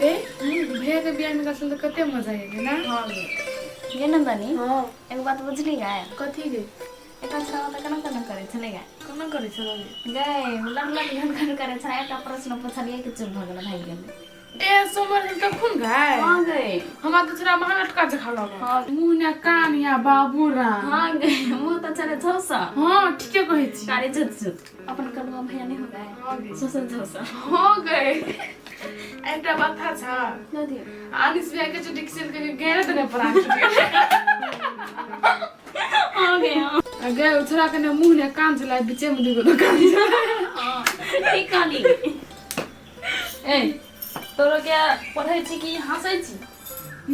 रे भैया के बियाह में गसल तो कते मजा आएगा ना। हाँ ये नंदनी हां एक बात बुझली गाय कथी रे एक छाव त कना कना करे छले गाय कोना करे छलो रे गाय लग लग घन घन करे छ एक प्रश्न पूछलिए कि चुप भ गेल भाई गेल ए सोमर त खून गाय हां गए हमरा तो थोड़ा महानट का खा लगा हां मुंह ने कान या बाबूरा हां गए मु त चले झोसा हां ठीके कहै छी कारे झुट अपन कलवा भैया नहीं हो गए सोसल झोसा हो गए एकटा बात था छ नदी आनिस भैया के जो डिक्शन के गेरे तने परान आ गया गए उछरा के मुंह ने कान चला बीचे में देखो तो कान हां ठीक काली ए तोरो क्या पढ़ै छी कि हंसै छी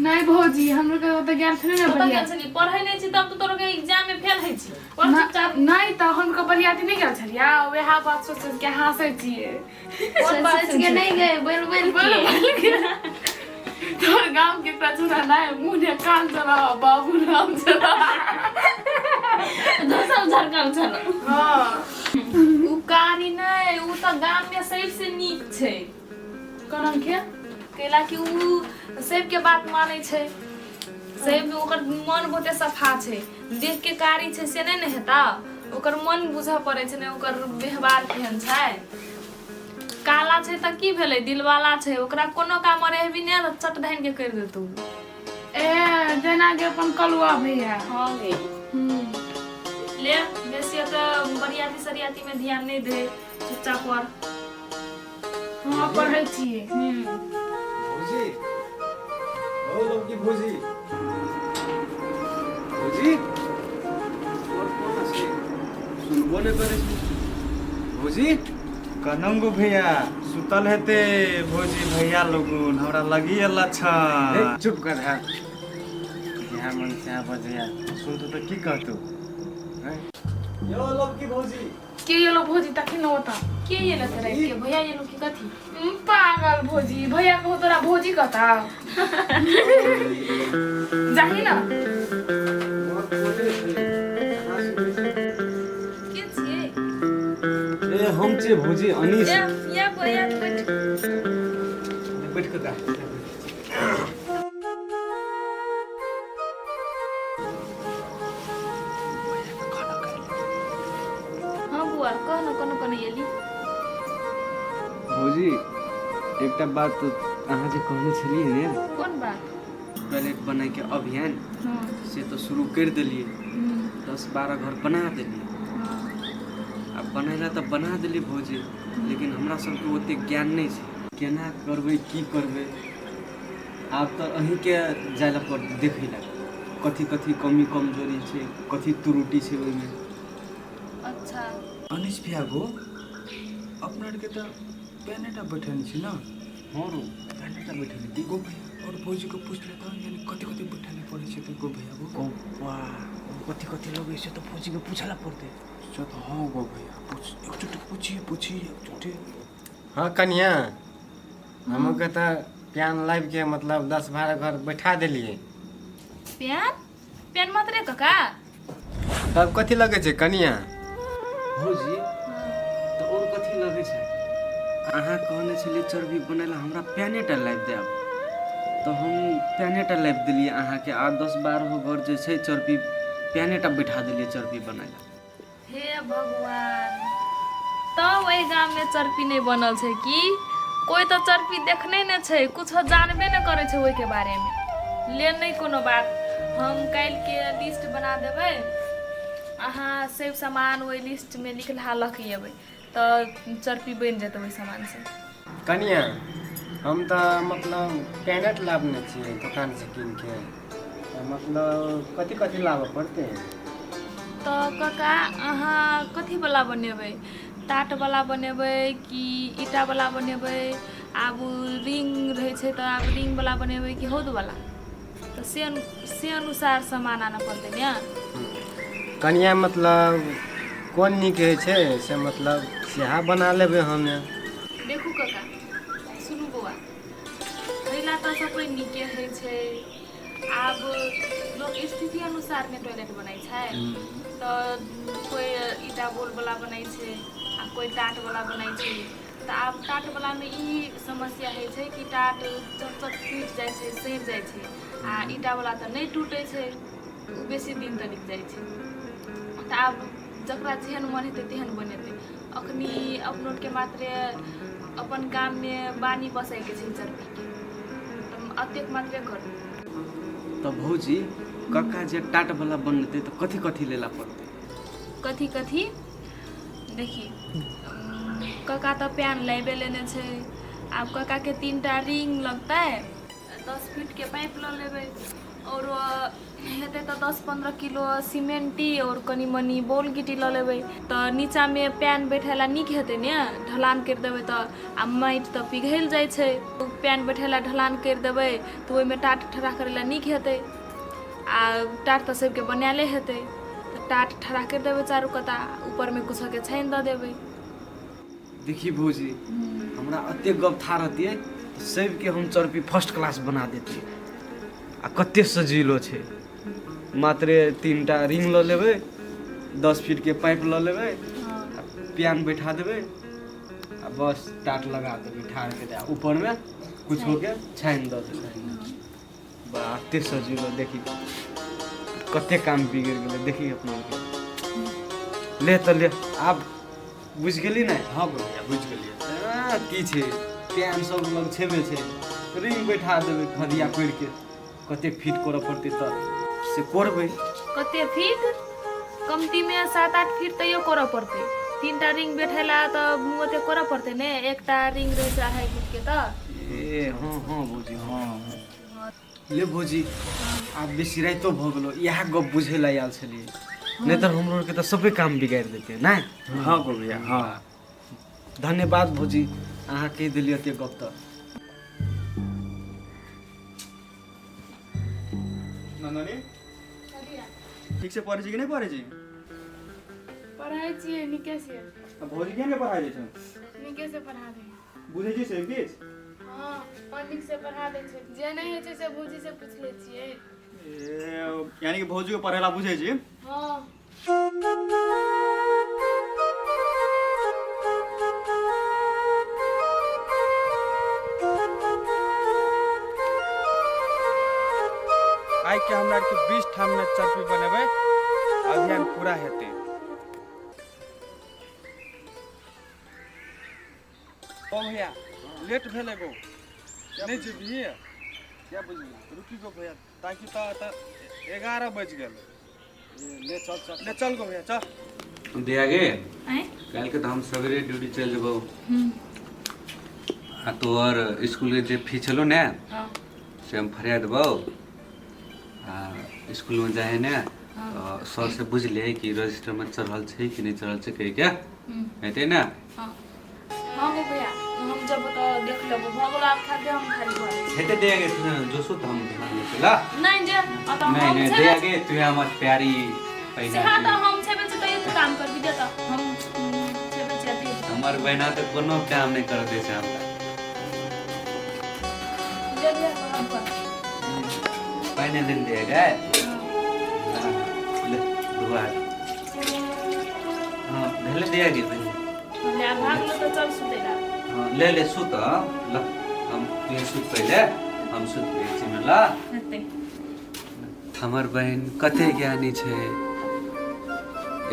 नहीं भौजी हम लोग के ज्ञान थने ना पता बढ़िया क्या छली पढ़ै नहीं छी तब तो तोरो के एग्जाम में फेल है छी पर चुपचाप नहीं तो हमको बढ़ियाती नहीं गेल छलिया वेहा बात सोच के हंसै छिए और बात के नहीं गए बोल बोल के तोर गांव के प्रचुरा नहीं मुंह ने कान चला बाबू नाम चला दोसर झरकल छलो हां उ कारी नहीं उ तो गाम में सबसे नीक छै कोना के केला कि उ सब के बात मानै छै सब ओकर मन बहुते सफा छै देख के कारी छै से नहीं हेता ओकर मन बुझा पड़े छै ने ओकर व्यवहार केहन छै काला छै त की भेलै दिलवाला छै ओकरा कोनो काम रहबी ने त चट धाइन के कर देतौ ए जेना के अपन कलुआ भैया हां गे ले बेसी त बरियाती सरियाती में ध्यान नहीं दे चुपचाप पर हां पढ़ै छिए भौजी ओ लोग की भौजी भौजी और कौन আছে सुनबो ने करे भौजी कनंगो भैया सुतल हेते भौजी भैया लोगन हमरा लगी अल्ला छ चुप कर है यहाँ मन से बजिया सुन तो की कहतो यो लोग की भौजी के ये लोग भौजी तक न होता के ये लते रह के भैया ये लोग की कथी पागल भौजी भैया को तोरा भौजी कहता जाही ना के छिए ए हम छे भौजी अनीस या बैठ बैठ के का हां बुआ कौन कौन कौन येली भौजी एकटा बात अहाँ जे कहने छलिए ने कौन बात टॉयलेट बनाए के अभियान हां से तो शुरू कर दिलिए 10-12 घर बना दिलिए अब बनैला तो बना दिली भौजी लेकिन हमरा सबके ओते ज्ञान नहीं छै केना करबै की करबै आब तो अहीं के जायला पर देखैला कथी कथी कमी कमजोरी छै कथी त्रुटि छै ओइ में अच्छा अनिस भैया गो अपना के तो पेनेटा बैठल छी ना हां रो पेनेटा बैठल दी गो भैया और भौजी को पूछ लेता यानी कथि कथि बैठले पड़े छै तो गो भैया गो वाह कथी कथी लगे छै तो भौजी के पूछला पड़ते तो हाँ गो भैया पूछ एक चुटी पूछी एक चुटी हाँ कन्या हम के तो प्यान लाइव के मतलब 10-12 घर बैठा दिलिए पेन पेन मत रे काका तब कथी लगे छै कन्या भौजी तो और कथी लगे छै अहाँ कहने छलिए चर्बी बनेला हमरा पेनेटा लाइव देब तो हम पेनेटा लाइव दिलिए अहाँ के आ 10-12 घर जे छै चर्बी पेनेटा बैठा दिलिए चर्बी बनेला हे भगवान तब वही गांव में चरपी नहीं बनल छै कि कोई तो चरपी देखने न छै कुछ जानबे न करे छै ओइ के बारे में ले नहीं कोनो बात हम काल के लिस्ट बना देबै अहाँ सब सामान ओइ लिस्ट में लिखला लखिएबै तो चरपी बन जेतै ओइ सामान से कन्या हम तो मतलब पेनेट लाबने छियै दुकान से कीन के मतलब कथी कथी लाबऽ पड़ते तो काका अहाँ कथी वाला बनेबै टाट वाला बनेबै कि ईटा वाला बनेबै आब रिंग रहे छै तो आब रिंग वाला बनेबै कि हौद वाला तो से अनुसार सामान आना पड़तै ने कन्या मतलब कौन नीक है छै से मतलब सेहा बना लेबै हमे देखू काका सुनू बौआ पहिला तो सब कोई नीके है छै आब लोग स्थिति अनुसार ने टॉयलेट बनाई छै तो कोई ईटा बोल वाला बनाई छै आ कोई टाट वाला बनाई छै तऽ आब टाटवलामे ई समस्या होइ छै कि टाट चट टूटि जाइ छै, सड़ि जाइ छै, आ ईटावला तऽ नहि टूटै छै, ओ बेसी दिन तक जाइ छै। तऽ आब जकरा जेहन मन हेतै तेहन बनेतै। अखनी अपनोके मात्रे अपन गाममे बानी बसाइके छै चरपीके, तऽ अतेक मात्रे करू। तऽ भौजी कक्का जे टाट वाला बनते तो कथी कथी लेला पड़ते? कथी कथी देखी, कक्का तऽ पैन लाइबे लेने छै। आब कक्का के 3टा रिंग लगतै, 10 फीट के पाइप लऽ लेबै, और हेतै तऽ 10-15 किलो सीमेंटी और कनी मनी बोल गिट्टी लऽ लेबै। तऽ नीचा में पैन बैठेला नीक हेतै ने, ढलान कर देबै तऽ आ माटि तऽ पिघल जाइ छै। पैन बैठेला ढलान कर देबै तऽ ओहिमे टाट ठड़ा करै ला नीक हेतै, आ टाट तऽ सबके बनायले हेतै। तऽ टाट ठड़ा कर देबै चारू कता, ऊपर में कुछ के छानि दऽ देबै। देखी भौजी, हमरा अते गप था रहतियै तऽ सबके हम चरपी फर्स्ट क्लास बना देतियै। आ कते सजीलो छै, मात्र 3टा रिंग लऽ लेबै, 10 फीट के पाइप लऽ लेबै, आ पैन बैठा देबै, आ बस टाट लगा देबै ठाड़ के, दे ऊपर में कुछ के छानि दऽ देबै। बा अते सजीलो, देखी कते काम बिगड़ गेलै। देखी अपना के ले तऽ ले, आब बुझ गेली ना? हाँ भैया बुझ गेलिए। की छै, पैन सब लग छेबे छै, रिंग बैठा देबै खदिया कोड़ि के। कते फीट करऽ पड़तै तऽ से कोरबै। कते फीट? कमती में 7-8 फीट तैयो करऽ पड़तै। 3टा रिंग बैठेला तऽ ओते करऽ पड़तै ने, एकटा रिंग रहै छै 2.5 फीट के। तऽ ए हाँ हाँ भौजी, हाँ ले भौजी, आब बेसी राइतो भऽ गेलो, इएह गप बुझै ला आयल छलियै, नहीं तऽ हमरो के तऽ सबे काम बिगाड़ि देतै ना। हाँ गो भैया हाँ। धन्यवाद भौजी, अहाँ कहि देलियै एते गप तऽ। नंदनी ठीक से पढ़े छी कि नहीं पढ़े छी? पढ़ाई छियै नीके से। अब भौजी के नहीं पढ़ाई छै? नीके से पढ़ा दे। बुझे छी से किछ? हाँ, नीक से पढ़ा दे छै। जे नहीं होइ छै से भौजी से पूछ ले छियै। यानी कि भौजी को पढ़ेला बुझे छी? हाँ। आइ के हमरा के 20 ठाम में चरपी बनेबै, अभियान पूरा हेतै। ओ भैया लेट भेले गो, नहीं जेबी? क्या बुझली? रुकी गो भैया, ताकि तो 11 बज गेल। ले चल गो भैया चल। दे आगे आँय? कल के तो हम सवेरे ड्यूटी चल जेबो। आ तोहर स्कूल के जे फी छलो ने हाँ। से हम फरिया देबो। आ स्कूल में जाए ने तो सर से बुझ ले कि रजिस्टर में चढ़ल छै कि नहीं चढ़ल छै, कह क्या हेतै ना? हाँ हाँ गो भैया, हम जब तो देख लेबो। भगल आप खाते हम खाली घर हेतै दे आगे जो सो हम ध्यान देते ला। नहीं जे अत हम नहीं नहीं छे दे आगे तू हमर प्यारी से पहिना। हाँ तो हम छेबे से तो काम कर भी देता। हम छेबे से हमर बहना तो कोनो काम नहीं कर दे छै हमरा। दे दे हम कर। पहिने दिन दे गए। ले दुआ। हाँ ले दे आगे पहले। ले भाग लो तो चल सुतेला। हाँ ले ले सुत ल हम तू सुत पहले, हम सुत गए छी में ला। हेतै। हमर बहन कते ज्ञानी छै,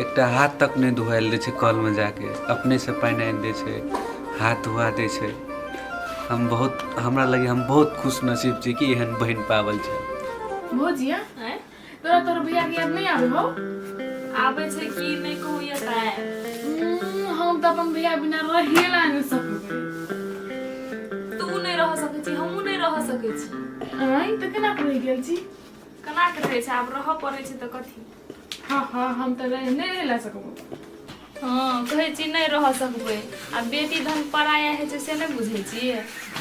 एकटा हाथ तक नहीं धोआल दे छै कल में जाके, अपने से पानी आनि दे छै, हाथ धोआ दे छै। हमरा लगे हम बहुत खुश नसीब छी कि एहन बहन पावल छै। भौजिया, हैं? तोरा भैया के याद नहीं आवे हो? आबे छै कि नहीं कहू ये ताए। हम तो अपन भैया बिना रहिए ला नहीं सकबै। तू नहीं रह सकै छी, हमहू नहीं रह सकै छी। आई तो केना रह गेल छी? केना के रहै छै, आब रह पड़ै छै तऽ कथी। हाँ हाँ, हम तो नहीं रह ला सकबो। हाँ कहै छी नहीं रह सकबै। आ बेटी धन पराया है से नहीं बुझै छी,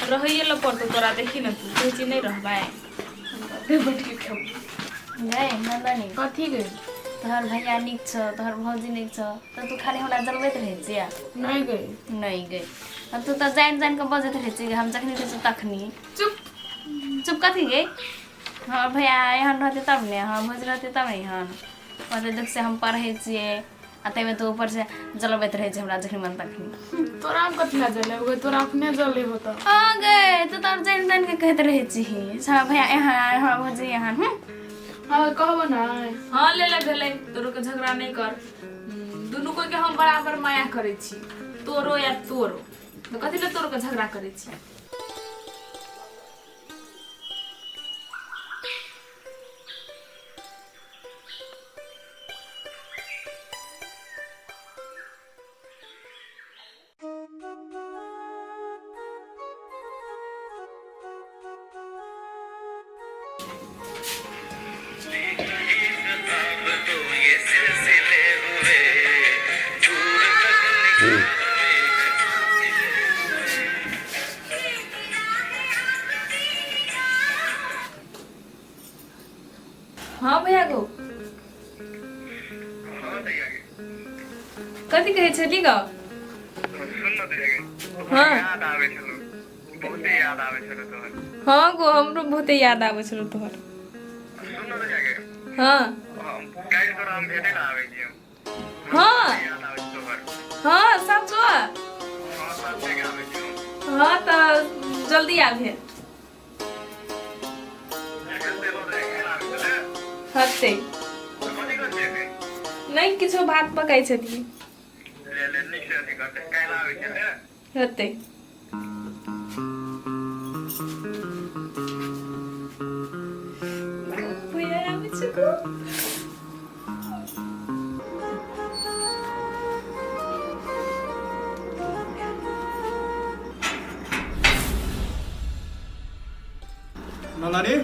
रहैए ल पड़तो तोरा। देखी न तू कहै छी नहीं रहबै, दे बैठ के खेब। गए नंदनी, कथी गए? तोहर भैया निक छ, तोहर भौजी निक छ, तो तू खाली हमरा जलबैत रहै छियै? नहीं गए। नहीं गए। तू तो जान जान के बजैत रहै छियै हम जखनी कहै छी तखनी। चुप। चुप कथी गई? हाँ भैया एहन रहते तब ने, हाँ भौजी रहते तब ने एहन कहते। देख से हम पढ़ै छियै, आ तैमे तो ऊपर से जलबैत रहे छै हमरा जखन मन तखनी। तोरा हम कथी ला जले हो तोरा अपने जले हो तो आ गए तो तोर जान जान के कहत रहे छी सारा भैया यहाँ हमरा भौजी यहाँ हाँ कहबो ना। हाँ ले ले भेलै तोरो के झगड़ा नहीं कर। दुनू कोई के हम बराबर माया करे छी, तोरो या तोरो, तो कथी ले तोरो के झगड़ा करे छी। हाँ भैया गो कथी कहै छली ग? हाँ हाँ गो हमरो बहुते याद आबै छलो तोहर। हाँ हाँ हाँ सचो। हाँ तो जल्दी आबे हते नहीं किछो भात पकाई छली हते। भैया आबै छै को नन्दानी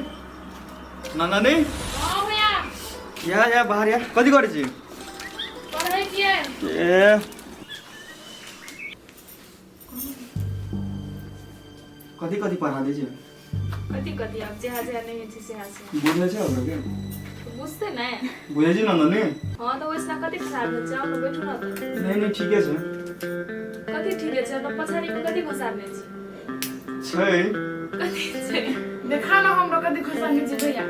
नन्दानी हाँ भैया या बाहर या कथी करै छी? पढ़ै छियै। ए कथी कथी पढ़ा दै छी? कथी कथी अब जहाँ जहाँ नहीं है से से बुझले छै हमरा के? बुझते ना। बुझे छी नन्दानी? हाँ तो वैसा कथी फसार दे जाओ न बैठो ना तो नहीं ठीके छै। कथी ठीक है तो पछाड़ी में कथी फसारने छी छै कथी छै देखा ना हमरो कथी खुशानी छै भैया।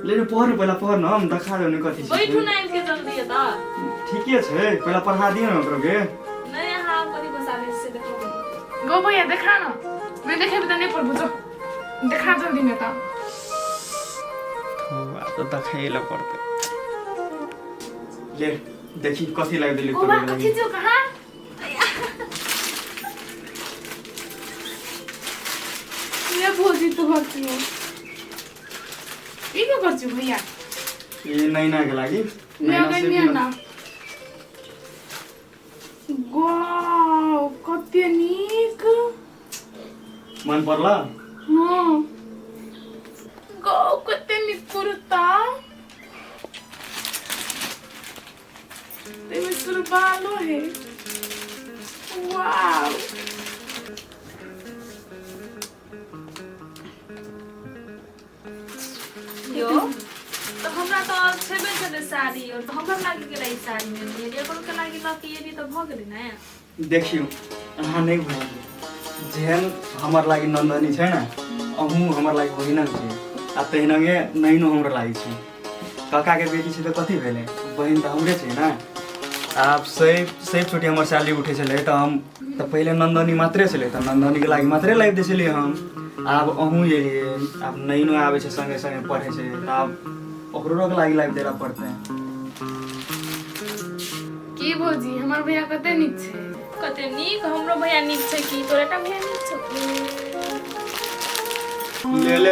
लेकिन पढ़ पहिला पढ़ न हम देखा देने कथी छै। बैठो ना इनके जल्दी है तो ठीके छै पहिला पढ़ा दियो न ओकरो के। नहीं यहाँ कथी फसारने से देखो गो भैया देखा ना मैं देखे भी तो नहीं पढ़बो जो देखा जल्दी में का। आ तो देखाइ ल पड़ते। ले देखी कथी लाग देली गो बा कथी जो कहा ये भौजी तो भर्ती हो ई क्यों करछु भैया? ये नैना के लागि नैना से के ना गो कते नीक मन पर्ला? हाँ गो कते नीक कुर्ता तेरे सुरबालो है वाव। यो तो हमरा तो छेबे करे साड़ी और तो हमरा लागी के रही साड़ी में ये करो के लागी ना ये तो भ गेली ना। देखियो अहाँ नहीं बुझलिए जेहन हमर लागि नंदनी छै ना अहूँ हमर लागि बहिन छै आ तहिनगे नैनो हमरा लागि छै। काका के बेटी छै तो कथी भेलै बहिन तो हमरे छै ना। आब सैफ छोटी हमर सैलरी उठे छलै तो हम तो पहले नंदनी मात्रे छलै तो नंदनी के लागि मात्रे लाइब दै छलियै हम। आब अहूँ एलियै आब नैनो आबै छै संगे संगे पढ़े छै तो आब ओकरो के लागि लाइब देला पड़तै। की भौजी हमर भैया कते नीक छै। कते नीक हमरो भैया नीक छै कि तोरेटा भैया नीक छै।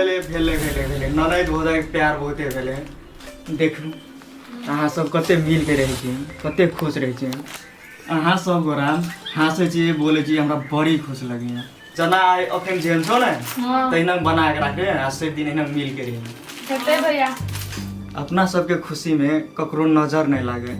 ले भेले ननद भौजाई के प्यार बहुते भेले। देखू अहाँ सब कते मिल के रहै छी कते खुश रहै छी। अहाँ सब गोरा हँसै छी बोलै छी हमरा बड़ी खुश लगैया। जना आइ अखन जेहन छौ ने तहिना बना के राखे आ सब दिन एना मिल के रही। कते भैया अपना सबके खुशी में ककरो नजर नहीं लागे।